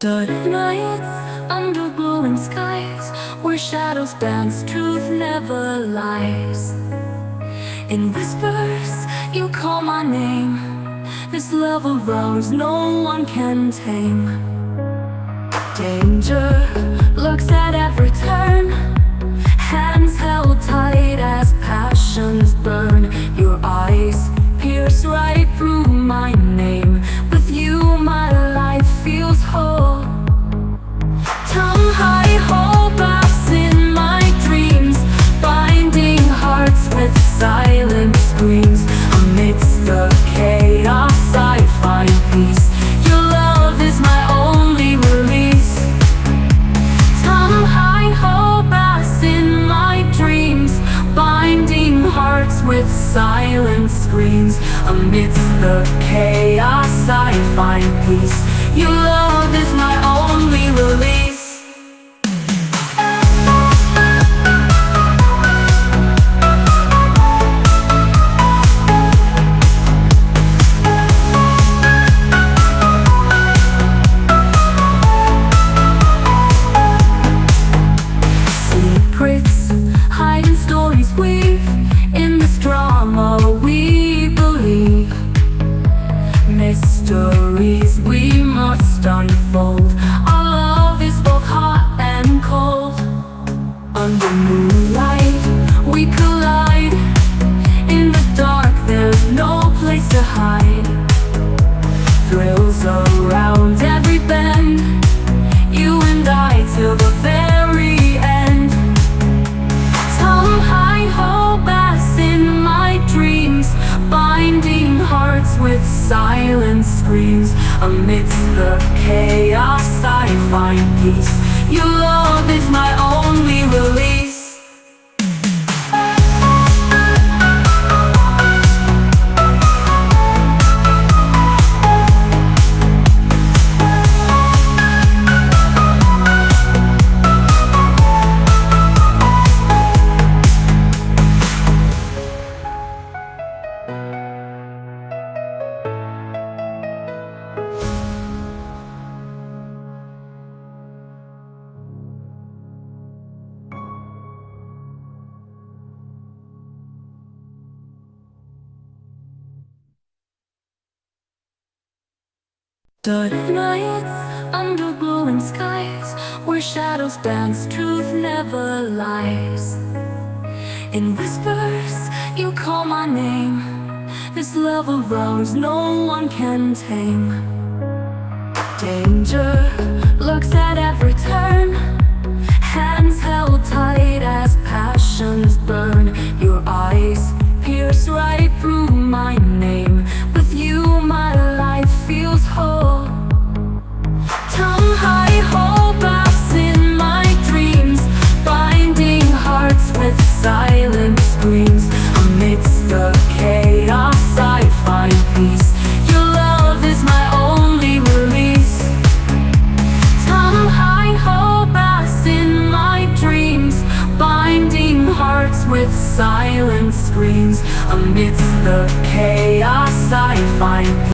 Dark nights under glowing skies, where shadows dance, truth never lies. In whispers you call my name. This love of ours no one can tame. Danger lurks at every turn, hands held tight as passions burn. Your eyes pierce right through my name. With you my life feels whole. 𝗤𝗏𝗄𝗃 in my dreams, binding hearts with silent screams. Amidst the chaos I find peace. Your love is my only release. 𝗤𝗏𝗄𝗃 in my dreams, binding hearts with silent screams. Amidst the chaos I find peace. Your love is my only release. Hiding stories weave, in this drama we believe. Mysteries we must unfold. Our love is both hot and cold. Under moonlight we collide. In the dark there's no place to hide. Thrills around every bend, you and I till the very end. 𝗤𝗏𝗄𝗃 in my dreams, binding hearts with silent screams. Amidst the chaos I find peace. Your love is my only release. Dark nights under glowing skies, where shadows dance, truth never lies. In whispers you call my name. This love of ours no one can tame. Danger lurks at every turn, hands held tight as passions burn. Your eyes pierce right through my name. With you my life feels whole. 𝗤𝗏𝗄𝗃 in my dreams, binding hearts with silent screams. Amidst the chaos I find peace. Your love is my only release. 𝗤𝗏𝗄𝗃 in my dreams, binding hearts with silent screams. Amidst the chaos I find peace.